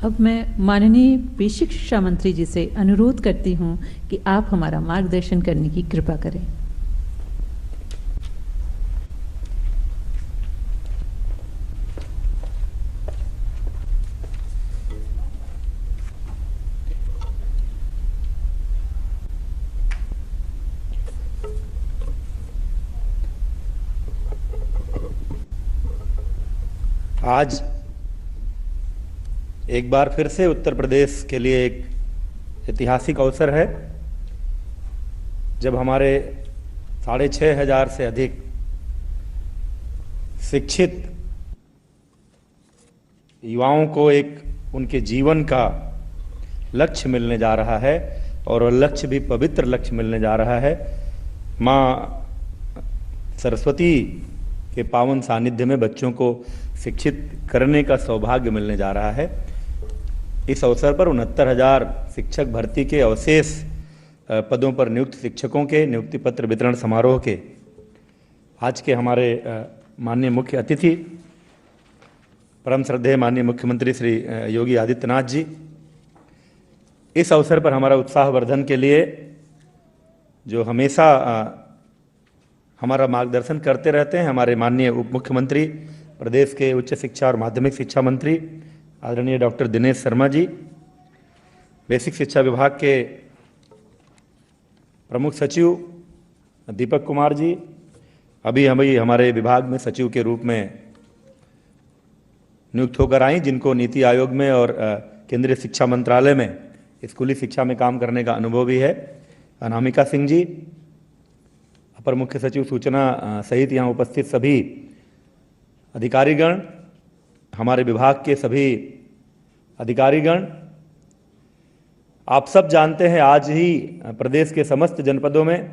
अब मैं माननीय बेसिक शिक्षा मंत्री जी से अनुरोध करती हूं कि आप हमारा मार्गदर्शन करने की कृपा करें। आज एक बार फिर से उत्तर प्रदेश के लिए एक ऐतिहासिक अवसर है जब हमारे 6,500 से अधिक शिक्षित युवाओं को एक उनके जीवन का लक्ष्य मिलने जा रहा है और लक्ष्य भी पवित्र लक्ष्य मिलने जा रहा है। माँ सरस्वती के पावन सानिध्य में बच्चों को शिक्षित करने का सौभाग्य मिलने जा रहा है। इस अवसर पर 69,000 शिक्षक भर्ती के अवशेष पदों पर नियुक्त शिक्षकों के नियुक्ति पत्र वितरण समारोह के आज के हमारे माननीय मुख्य अतिथि परम श्रद्धेय माननीय मुख्यमंत्री श्री योगी आदित्यनाथ जी, इस अवसर पर हमारा उत्साहवर्धन के लिए जो हमेशा हमारा मार्गदर्शन करते रहते हैं हमारे माननीय उप मुख्यमंत्री प्रदेश के उच्च शिक्षा और माध्यमिक शिक्षा मंत्री आदरणीय डॉक्टर दिनेश शर्मा जी, बेसिक शिक्षा विभाग के प्रमुख सचिव दीपक कुमार जी, अभी हमारे विभाग में सचिव के रूप में नियुक्त होकर आई, जिनको नीति आयोग में और केंद्रीय शिक्षा मंत्रालय में स्कूली शिक्षा में काम करने का अनुभव भी है, अनामिका सिंह जी, अपर मुख्य सचिव सूचना सहित यहाँ उपस्थित सभी अधिकारीगण, हमारे विभाग के सभी अधिकारीगण। आप सब जानते हैं आज ही प्रदेश के समस्त जनपदों में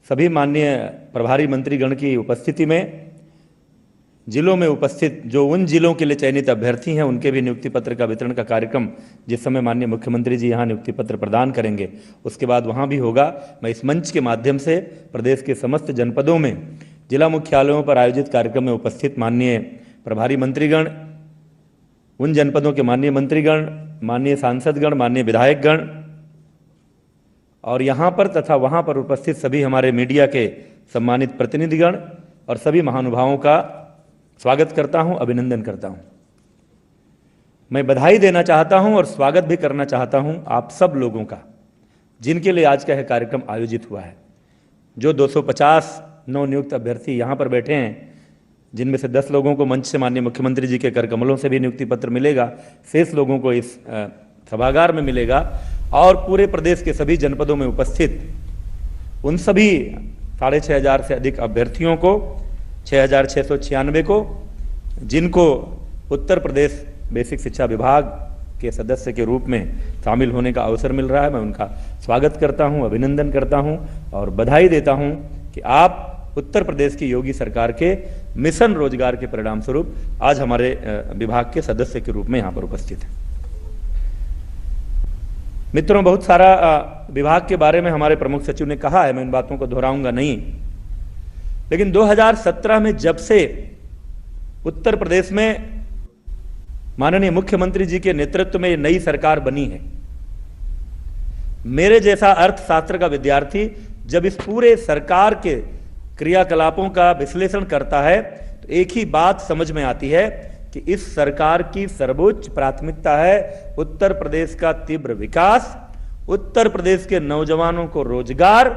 सभी माननीय प्रभारी मंत्रीगण की उपस्थिति में जिलों में उपस्थित जो उन जिलों के लिए चयनित अभ्यर्थी हैं उनके भी नियुक्ति पत्र का वितरण का कार्यक्रम जिस समय माननीय मुख्यमंत्री जी यहाँ नियुक्ति पत्र प्रदान करेंगे उसके बाद वहाँ भी होगा। मैं इस मंच के माध्यम से प्रदेश के समस्त जनपदों में जिला मुख्यालयों पर आयोजित कार्यक्रम में उपस्थित माननीय प्रभारी मंत्रीगण, उन जनपदों के माननीय मंत्रीगण, माननीय सांसदगण, माननीय विधायकगण और यहाँ पर तथा वहाँ पर उपस्थित सभी हमारे मीडिया के सम्मानित प्रतिनिधिगण और सभी महानुभावों का स्वागत करता हूँ, अभिनंदन करता हूँ। मैं बधाई देना चाहता हूँ और स्वागत भी करना चाहता हूँ आप सब लोगों का जिनके लिए आज का यह कार्यक्रम आयोजित हुआ है। जो 250 नवनियुक्त अभ्यर्थी यहाँ पर बैठे हैं, जिनमें से 10 लोगों को मंच से माननीय मुख्यमंत्री जी के करकमलों से भी नियुक्ति पत्र मिलेगा, शेष लोगों को इस सभागार में मिलेगा और पूरे प्रदेश के सभी जनपदों में उपस्थित उन सभी 6,500 से अधिक अभ्यर्थियों को 6,696 को जिनको उत्तर प्रदेश बेसिक शिक्षा विभाग के सदस्य के रूप में शामिल होने का अवसर मिल रहा है, मैं उनका स्वागत करता हूं, अभिनंदन करता हूं और बधाई देता हूं कि आप उत्तर प्रदेश की योगी सरकार के मिशन रोजगार के परिणाम स्वरूप आज हमारे विभाग के सदस्य के रूप में यहां पर उपस्थित हैं। मित्रों, बहुत सारा विभाग के बारे में हमारे प्रमुख सचिव ने कहा है, मैं इन बातों को दोहराऊंगा नहीं, लेकिन 2017 में जब से उत्तर प्रदेश में माननीय मुख्यमंत्री जी के नेतृत्व में नई सरकार बनी है, मेरे जैसा अर्थशास्त्र का विद्यार्थी जब इस पूरे सरकार के क्रियाकलापों का विश्लेषण करता है तो एक ही बात समझ में आती है कि इस सरकार की सर्वोच्च प्राथमिकता है उत्तर प्रदेश का तीव्र विकास, उत्तर प्रदेश के नौजवानों को रोजगार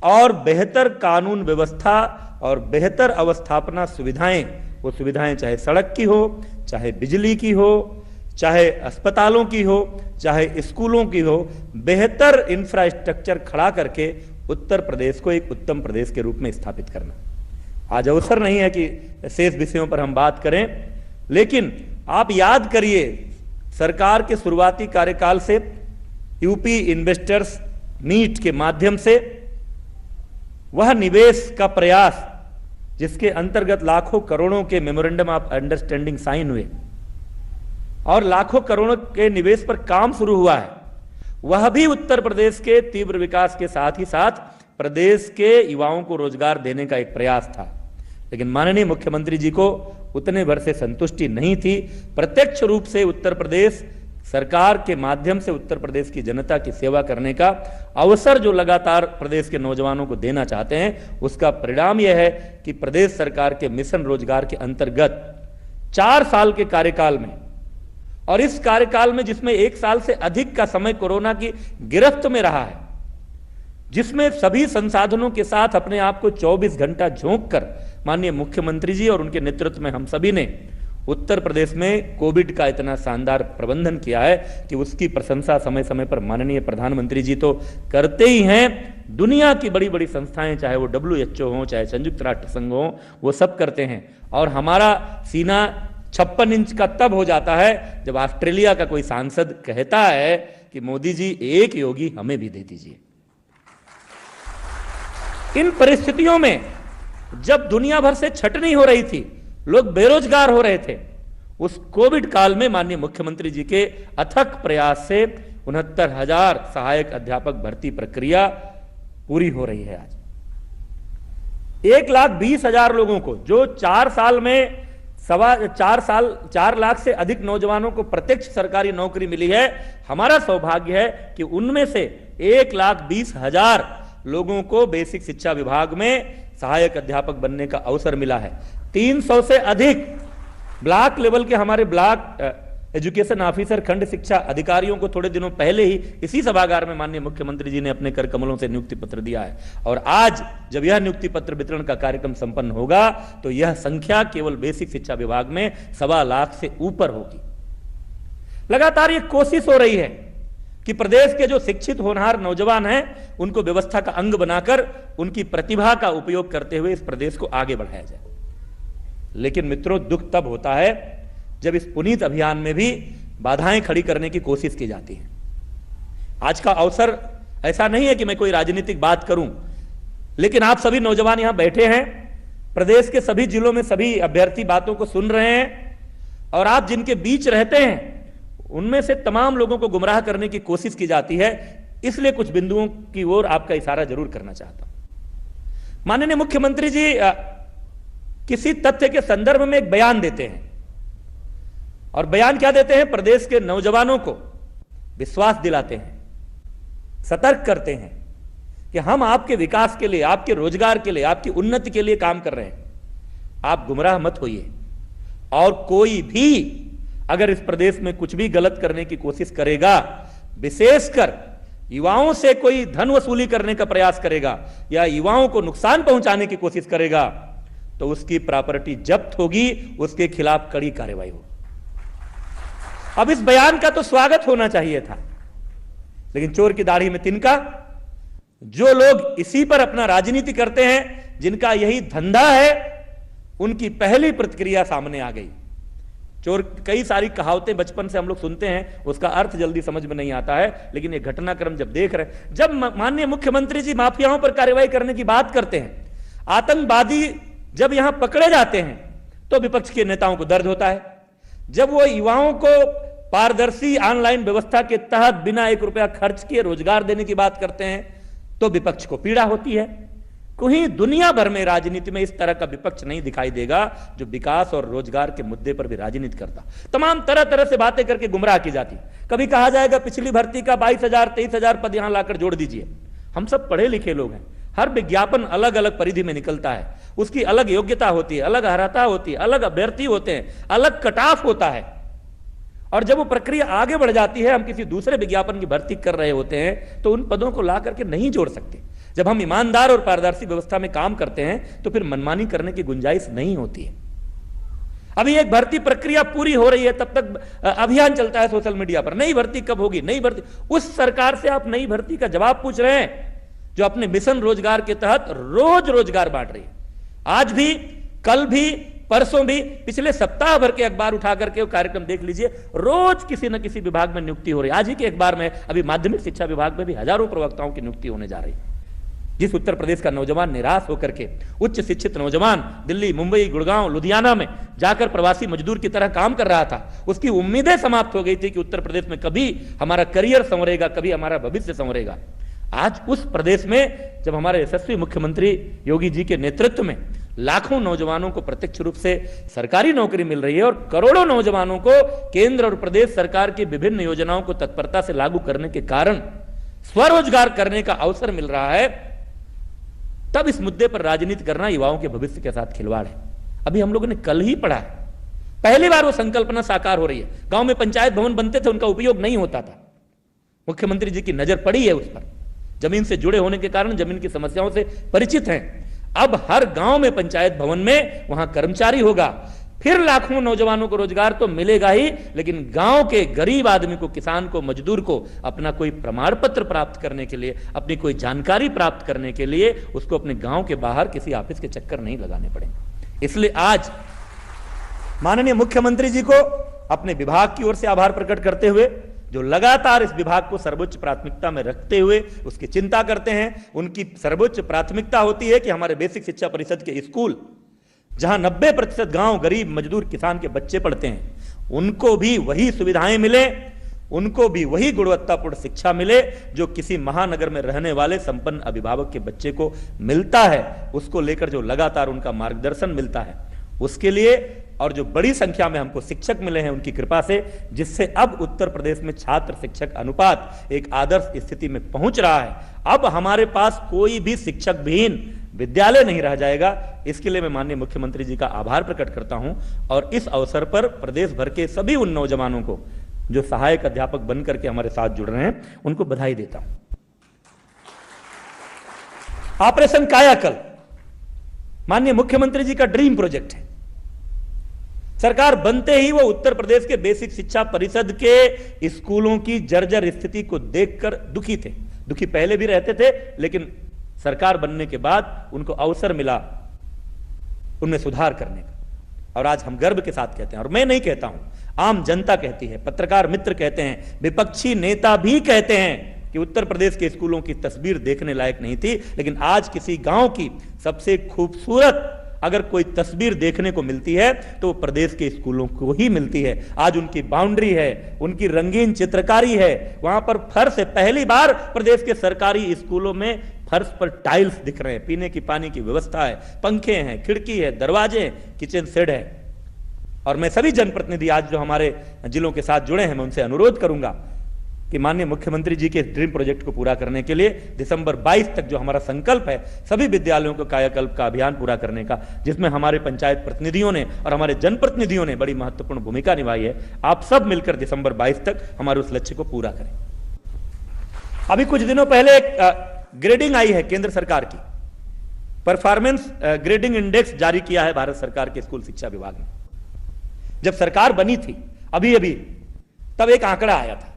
और बेहतर कानून व्यवस्था और बेहतर अवस्थापना सुविधाएं, वो सुविधाएं चाहे सड़क की हो, चाहे बिजली की हो, चाहे अस्पतालों की हो, चाहे स्कूलों की हो, बेहतर इंफ्रास्ट्रक्चर खड़ा करके उत्तर प्रदेश को एक उत्तम प्रदेश के रूप में स्थापित करना। आज अवसर नहीं है कि शेष विषयों पर हम बात करें, लेकिन आप याद करिए सरकार के शुरुआती कार्यकाल से यूपी इन्वेस्टर्स मीट के माध्यम से वह निवेश का प्रयास जिसके अंतर्गत लाखों करोड़ों के मेमोरेंडम ऑफ अंडरस्टैंडिंग साइन हुए और लाखों करोड़ों के निवेश पर काम शुरू हुआ है, वह भी उत्तर प्रदेश के तीव्र विकास के साथ ही साथ प्रदेश के युवाओं को रोजगार देने का एक प्रयास था। लेकिन माननीय मुख्यमंत्री जी को उतने भर से संतुष्टि नहीं थी। प्रत्यक्ष रूप से उत्तर प्रदेश सरकार के माध्यम से उत्तर प्रदेश की जनता की सेवा करने का अवसर जो लगातार प्रदेश के नौजवानों को देना चाहते हैं, उसका परिणाम यह है कि प्रदेश सरकार के मिशन रोजगार के अंतर्गत 4 साल के कार्यकाल में, और इस कार्यकाल में जिसमें 1 साल से अधिक का समय कोरोना की गिरफ्त में रहा है, जिसमें सभी संसाधनों के साथ अपने आप को 24 घंटा झोंक कर माननीय मुख्यमंत्री जी और उनके नेतृत्व में हम सभी ने उत्तर प्रदेश में कोविड का इतना शानदार प्रबंधन किया है कि उसकी प्रशंसा समय समय पर माननीय प्रधानमंत्री जी तो करते ही हैं। दुनिया की बड़ी बड़ी संस्थाएं, चाहे वो WHO हो, चाहे संयुक्त राष्ट्र संघ हो, वो सब करते हैं। और हमारा सीना 56 इंच का तब हो जाता है जब ऑस्ट्रेलिया का कोई सांसद कहता है कि मोदी जी एक योगी हमें भी दे दीजिए। इन परिस्थितियों में जब दुनिया भर से छटनी हो रही थी, लोग बेरोजगार हो रहे थे, उस कोविड काल में माननीय मुख्यमंत्री जी के अथक प्रयास से 69,000 सहायक अध्यापक भर्ती प्रक्रिया पूरी हो रही है। आज 1,20,000 लोगों को, जो 4 साल में 4 लाख से अधिक नौजवानों को प्रत्यक्ष सरकारी नौकरी मिली है, हमारा सौभाग्य है कि उनमें से 1,20,000 लोगों को बेसिक शिक्षा विभाग में सहायक अध्यापक बनने का अवसर मिला है। 300 से अधिक ब्लॉक लेवल के हमारे ब्लॉक एजुकेशन ऑफिसर, खंड शिक्षा अधिकारियों को थोड़े दिनों पहले ही इसी सभागार में माननीय मुख्यमंत्री जी ने अपने कर कमलों से नियुक्ति पत्र दिया है। और आज जब यह नियुक्ति पत्र वितरण का कार्यक्रम संपन्न होगा तो यह संख्या केवल बेसिक शिक्षा विभाग में 1.25 लाख से ऊपर होगी। लगातार यह कोशिश हो रही है कि प्रदेश के जो शिक्षित होनहार नौजवान हैं, उनको व्यवस्था का अंग बनाकर उनकी प्रतिभा का उपयोग करते हुए इस प्रदेश को आगे बढ़ाया जाए। लेकिन मित्रों, दुख तब होता है जब इस पुनीत अभियान में भी बाधाएं खड़ी करने की कोशिश की जाती है। आज का अवसर ऐसा नहीं है कि मैं कोई राजनीतिक बात करूं, लेकिन आप सभी नौजवान यहां बैठे हैं, प्रदेश के सभी जिलों में सभी अभ्यर्थी बातों को सुन रहे हैं, और आप जिनके बीच रहते हैं उनमें से तमाम लोगों को गुमराह करने की कोशिश की जाती है। इसलिए कुछ बिंदुओं की ओर आपका इशारा जरूर करना चाहता हूं। माननीय मुख्यमंत्री जी किसी तथ्य के संदर्भ में एक बयान देते हैं, और बयान क्या देते हैं? प्रदेश के नौजवानों को विश्वास दिलाते हैं, सतर्क करते हैं कि हम आपके विकास के लिए, आपके रोजगार के लिए, आपकी उन्नति के लिए काम कर रहे हैं। आप गुमराह मत होइए, और कोई भी अगर इस प्रदेश में कुछ भी गलत करने की कोशिश करेगा, विशेषकर युवाओं से कोई धन वसूली करने का प्रयास करेगा या युवाओं को नुकसान पहुंचाने की कोशिश करेगा, तो उसकी प्रॉपर्टी जब्त होगी, उसके खिलाफ कड़ी कार्रवाई होगी। अब इस बयान का तो स्वागत होना चाहिए था, लेकिन चोर की दाढ़ी में तिनका। जो लोग इसी पर अपना राजनीति करते हैं, जिनका यही धंधा है, उनकी पहली प्रतिक्रिया सामने आ गई। चोर, कई सारी कहावतें बचपन से हम लोग सुनते हैं, उसका अर्थ जल्दी समझ में नहीं आता है, लेकिन ये घटनाक्रम जब देख रहे हैं, जब माननीय मुख्यमंत्री जी माफियाओं पर कार्रवाई करने की बात करते हैं, आतंकवादी जब यहां पकड़े जाते हैं, तो विपक्ष के नेताओं को दर्द होता है। जब वो युवाओं को पारदर्शी ऑनलाइन व्यवस्था के तहत बिना 1 रुपया खर्च किए रोजगार देने की बात करते हैं, तो विपक्ष को पीड़ा होती है। कहीं दुनिया भर में राजनीति में इस तरह का विपक्ष नहीं दिखाई देगा जो विकास और रोजगार के मुद्दे पर भी राजनीति करता। तमाम तरह तरह से बातें करके गुमराह की जाती। कभी कहा जाएगा पिछली भर्ती का 22,000 23,000 पद यहां लाकर जोड़ दीजिए। हम सब पढ़े लिखे लोग हैं, हर विज्ञापन अलग अलग परिधि में निकलता है, उसकी अलग योग्यता होती है, अलग अर्हता होती है, अलग अभ्यर्थी होते हैं, अलग कटाफ होता है। और जब वो प्रक्रिया आगे बढ़ जाती है, हम किसी दूसरे विज्ञापन की भर्ती कर रहे होते हैं, तो उन पदों को ला करके नहीं जोड़ सकते। जब हम ईमानदार और पारदर्शी व्यवस्था में काम करते हैं, तो फिर मनमानी करने की गुंजाइश नहीं होती है। अभी एक भर्ती प्रक्रिया पूरी हो रही है, तब तक अभियान चलता है सोशल मीडिया पर, नई भर्ती कब होगी, नई भर्ती। उस सरकार से आप नई भर्ती का जवाब पूछ रहे हैं जो अपने मिशन रोजगार के तहत रोज रोजगार बांट रही है। आज भी, कल भी, परसों भी, पिछले सप्ताह भर के अखबार उठा करके वो कार्यक्रम देख लीजिए, रोज किसी न किसी विभाग में नियुक्ति हो रही है। आज ही के अखबार में अभी माध्यमिक शिक्षा विभाग में भी हजारों प्रवक्ताओं की नियुक्ति होने जा रही है। जिस उत्तर प्रदेश का नौजवान निराश होकर के, उच्च शिक्षित नौजवान दिल्ली, मुंबई, गुड़गांव, लुधियाना में जाकर प्रवासी मजदूर की तरह काम कर रहा था, उसकी उम्मीदें समाप्त हो गई थी कि उत्तर प्रदेश में कभी हमारा करियर संवरेगा, कभी हमारा भविष्य संवरेगा। आज उस प्रदेश में जब हमारे यशस्वी मुख्यमंत्री योगी जी के नेतृत्व में लाखों नौजवानों को प्रत्यक्ष रूप से सरकारी नौकरी मिल रही है और करोड़ों नौजवानों को केंद्र और प्रदेश सरकार की विभिन्न योजनाओं को तत्परता से लागू करने के कारण स्वरोजगार करने का अवसर मिल रहा है, तब इस मुद्दे पर राजनीति करना युवाओं के भविष्य के साथ खिलवाड़ है। अभी हम लोगों ने कल ही पढ़ा है, पहली बार वो संकल्पना साकार हो रही है। गांव में पंचायत भवन बनते थे, उनका उपयोग नहीं होता था। मुख्यमंत्री जी की नजर पड़ी है उस पर, जमीन से जुड़े होने के कारण जमीन की समस्याओं से परिचित हैं। अब हर गांव में पंचायत भवन में वहां कर्मचारी होगा, फिर लाखों नौजवानों को रोजगार तो मिलेगा ही, लेकिन गांव के गरीब आदमी को, किसान को, मजदूर को अपना कोई प्रमाण पत्र प्राप्त करने के लिए, अपनी कोई जानकारी प्राप्त करने के लिए उसको अपने गांव के बाहर किसी ऑफिस के चक्कर नहीं लगाने पड़ेंगे। इसलिए आज माननीय मुख्यमंत्री जी को अपने विभाग की ओर से आभार प्रकट करते हुए, जो लगातार इस विभाग को सर्वोच्च प्राथमिकता में रखते हुए उसकी चिंता करते हैं, उनकी सर्वोच्च प्राथमिकता होती है कि हमारे बेसिक शिक्षा परिषद के स्कूल, जहां 90% गांव गरीब मजदूर किसान के बच्चे पढ़ते हैं, उनको भी वही सुविधाएं मिले, उनको भी वही गुणवत्तापूर्ण शिक्षा मिले जो किसी महानगर में रहने वाले संपन्न अभिभावक के बच्चे को मिलता है। उसको लेकर जो लगातार उनका मार्गदर्शन मिलता है, उसके लिए, और जो बड़ी संख्या में हमको शिक्षक मिले हैं उनकी कृपा से, जिससे अब उत्तर प्रदेश में छात्र शिक्षक अनुपात एक आदर्श स्थिति में पहुंच रहा है। अब हमारे पास कोई भी शिक्षक विहीन विद्यालय नहीं रह जाएगा। इसके लिए मैं माननीय मुख्यमंत्री जी का आभार प्रकट करता हूं और इस अवसर पर प्रदेश भर के सभी उन नौजवानों को जो सहायक अध्यापक बनकर के हमारे साथ जुड़ रहे हैं, उनको बधाई देता हूं। ऑपरेशन कायाकल्प माननीय मुख्यमंत्री जी का ड्रीम प्रोजेक्ट है। सरकार बनते ही वो उत्तर प्रदेश के बेसिक शिक्षा परिषद के स्कूलों की जर्जर स्थिति को देखकर दुखी थे। दुखी पहले भी रहते थे, लेकिन सरकार बनने के बाद उनको अवसर मिला उनमें सुधार करने का। और आज हम गर्व के साथ कहते हैं, और मैं नहीं कहता हूं, आम जनता कहती है, पत्रकार मित्र कहते हैं, विपक्षी नेता भी कहते हैं कि उत्तर प्रदेश के स्कूलों की तस्वीर देखने लायक नहीं थी। लेकिन आज किसी गांव की सबसे खूबसूरत अगर कोई तस्वीर देखने को मिलती है तो प्रदेश के स्कूलों को ही मिलती है। आज उनकी बाउंड्री है, उनकी रंगीन चित्रकारी है, वहां पर फर्श है। पहली बार प्रदेश के सरकारी स्कूलों में फर्श पर टाइल्स दिख रहे हैं, पीने की पानी की व्यवस्था है, पंखे हैं, खिड़की है, दरवाजे हैं, किचन सेट है। और मैं सभी जनप्रतिनिधि आज जो हमारे जिलों के साथ जुड़े हैं, मैं उनसे अनुरोध करूंगा कि माननीय मुख्यमंत्री जी के ड्रीम प्रोजेक्ट को पूरा करने के लिए दिसंबर 22 तक जो हमारा संकल्प है सभी विद्यालयों को कायाकल्प का अभियान पूरा करने का, जिसमें हमारे पंचायत प्रतिनिधियों ने और हमारे जनप्रतिनिधियों ने बड़ी महत्वपूर्ण भूमिका निभाई है, आप सब मिलकर दिसंबर 22 तक हमारे उस लक्ष्य को पूरा करें। अभी कुछ दिनों पहले एक ग्रेडिंग आई है केंद्र सरकार की, परफॉर्मेंस ग्रेडिंग इंडेक्स जारी किया है भारत सरकार के स्कूल शिक्षा विभाग ने। जब सरकार बनी थी अभी तब एक आंकड़ा आया था,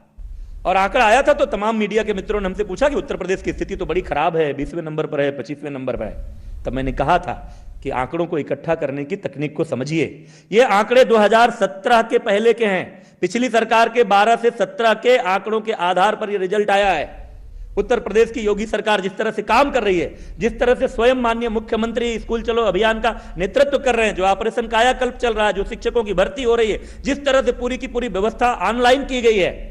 और आंकड़ा आया था तो तमाम मीडिया के मित्रों ने हमसे पूछा कि उत्तर प्रदेश की स्थिति तो बड़ी खराब है, 20वें नंबर पर है, 25वें नंबर पर है। तब मैंने कहा था कि आंकड़ों को इकट्ठा करने की तकनीक को समझिए। ये आंकड़े 2017 के पहले के हैं, पिछली सरकार के 12 से 17 के आंकड़ों के आधार पर यह रिजल्ट आया है। उत्तर प्रदेश की योगी सरकार जिस तरह से काम कर रही है, जिस तरह से स्वयं माननीय मुख्यमंत्री स्कूल चलो अभियान का नेतृत्व कर रहे हैं, जो ऑपरेशन कायाकल्प चल रहा है, जो शिक्षकों की भर्ती हो रही है, जिस तरह से पूरी की पूरी व्यवस्था ऑनलाइन की गई है,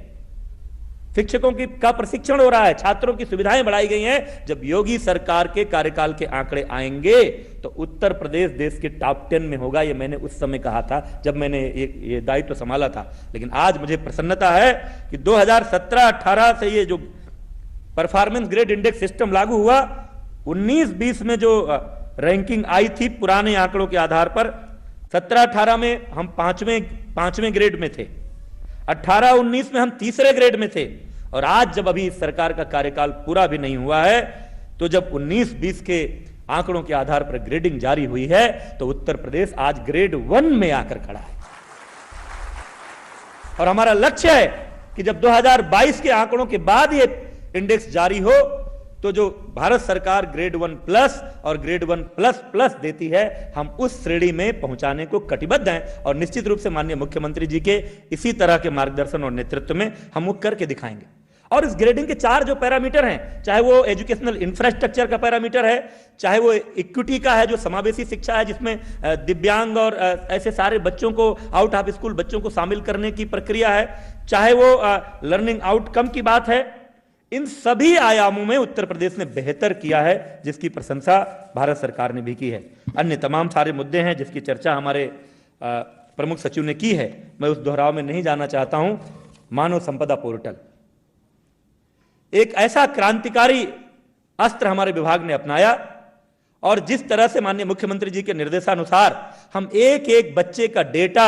शिक्षकों का प्रशिक्षण हो रहा है, छात्रों की सुविधाएं बढ़ाई गई हैं। जब योगी सरकार के कार्यकाल के आंकड़े आएंगे तो उत्तर प्रदेश देश के टॉप 10 में होगा। ये मैंने उस समय कहा था जब मैंने ये दायित्व संभाला था। लेकिन आज मुझे प्रसन्नता है कि 2017-18 से ये जो परफॉर्मेंस ग्रेड इंडेक्स सिस्टम लागू हुआ, 19-20 में जो रैंकिंग आई थी पुराने आंकड़ों के आधार पर, 17-18 में हम पांचवें ग्रेड में थे, 18-19 में हम तीसरे ग्रेड में थे, और आज जब अभी इस सरकार का कार्यकाल पूरा भी नहीं हुआ है, तो जब 19-20 के आंकड़ों के आधार पर ग्रेडिंग जारी हुई है, तो उत्तर प्रदेश आज ग्रेड 1 में आकर खड़ा है। और हमारा लक्ष्य है कि जब 2022 के आंकड़ों के बाद ये इंडेक्स जारी हो, तो जो भारत सरकार ग्रेड 1+ और ग्रेड 1++ देती है, हम उस श्रेणी में पहुंचाने को कटिबद्ध हैं। और निश्चित रूप से माननीय मुख्यमंत्री जी के इसी तरह के मार्गदर्शन और नेतृत्व में हम वो करके दिखाएंगे। और इस ग्रेडिंग के 4 जो पैरामीटर हैं, चाहे वो एजुकेशनल इंफ्रास्ट्रक्चर का पैरामीटर है, चाहे वो इक्विटी का है जो समावेशी शिक्षा है, जिसमें दिव्यांग और ऐसे सारे बच्चों को, आउट ऑफ स्कूल बच्चों को शामिल करने की प्रक्रिया है, चाहे वो लर्निंग आउटकम की बात है, इन सभी आयामों में उत्तर प्रदेश ने बेहतर किया है, जिसकी प्रशंसा भारत सरकार ने भी की है। अन्य तमाम सारे मुद्दे हैं जिसकी चर्चा हमारे प्रमुख सचिव ने की है, मैं उस दोहराव में नहीं जाना चाहता हूं। मानव संपदा पोर्टल एक ऐसा क्रांतिकारी अस्त्र हमारे विभाग ने अपनाया, और जिस तरह से माननीय मुख्यमंत्री जी के निर्देशानुसार हम एक एक बच्चे का डेटा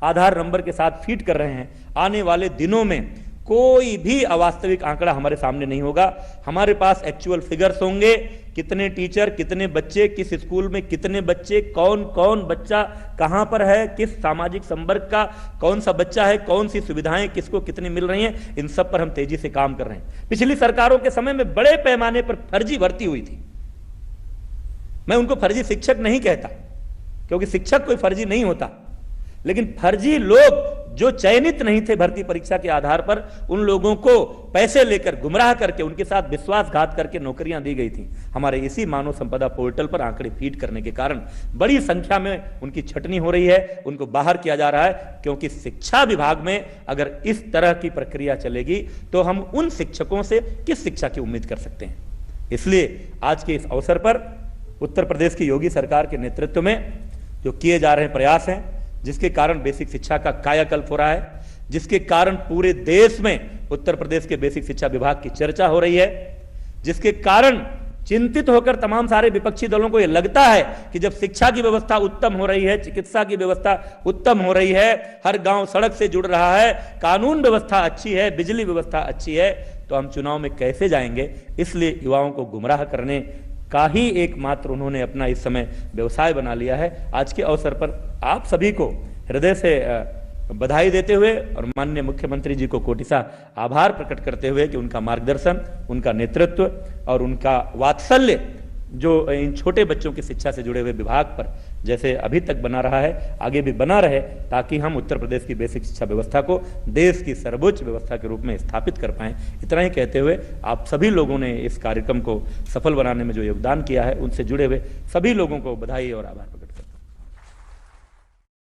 आधार नंबर के साथ फीड कर रहे हैं, आने वाले दिनों में कोई भी अवास्तविक आंकड़ा हमारे सामने नहीं होगा। हमारे पास एक्चुअल फिगर्स होंगे, कितने टीचर, कितने बच्चे, किस स्कूल में कितने बच्चे, कौन कौन बच्चा कहां पर है, किस सामाजिक संपर्क का कौन सा बच्चा है, कौन सी सुविधाएं किसको कितनी मिल रही हैं, इन सब पर हम तेजी से काम कर रहे हैं। पिछली सरकारों के समय में बड़े पैमाने पर फर्जी भर्ती हुई थी। मैं उनको फर्जी शिक्षक नहीं कहता, क्योंकि शिक्षक कोई फर्जी नहीं होता, लेकिन फर्जी लोग जो चयनित नहीं थे भर्ती परीक्षा के आधार पर, उन लोगों को पैसे लेकर गुमराह करके उनके साथ विश्वासघात करके नौकरियां दी गई थी। हमारे इसी मानव संपदा पोर्टल पर आंकड़े फीड करने के कारण बड़ी संख्या में उनकी छटनी हो रही है, उनको बाहर किया जा रहा है, क्योंकि शिक्षा विभाग में अगर इस तरह की प्रक्रिया चलेगी तो हम उन शिक्षकों से किस शिक्षा की उम्मीद कर सकते हैं। इसलिए आज के इस अवसर पर उत्तर प्रदेश की योगी सरकार के नेतृत्व में जो किए जा रहे प्रयास हैं, जिसके कारण बेसिक शिक्षा का कायाकल्प हो रहा है, जिसके कारण पूरे देश में उत्तर प्रदेश के बेसिक शिक्षा विभाग की चर्चा हो रही है, जिसके कारण चिंतित होकर तमाम सारे विपक्षी दलों को यह लगता है कि जब शिक्षा की व्यवस्था उत्तम हो रही है, चिकित्सा की व्यवस्था उत्तम हो रही है, हर गांव सड़क से जुड़ रहा है, कानून व्यवस्था अच्छी है, बिजली व्यवस्था अच्छी है, तो हम चुनाव में कैसे जाएंगे। इसलिए युवाओं को गुमराह करने का ही एकमात्र उन्होंने अपना इस समय व्यवसाय बना लिया है। आज के अवसर पर आप सभी को हृदय से बधाई देते हुए और माननीय मुख्यमंत्री जी को कोटिसा आभार प्रकट करते हुए कि उनका मार्गदर्शन, उनका नेतृत्व और उनका वात्सल्य जो इन छोटे बच्चों की शिक्षा से जुड़े हुए विभाग पर जैसे अभी तक बना रहा है, आगे भी बना रहे, ताकि हम उत्तर प्रदेश की बेसिक शिक्षा व्यवस्था को देश की सर्वोच्च व्यवस्था के रूप में स्थापित कर पाएं। इतना ही कहते हुए आप सभी लोगों ने इस कार्यक्रम को सफल बनाने में जो योगदान किया है, उनसे जुड़े हुए सभी लोगों को बधाई और आभार प्रकट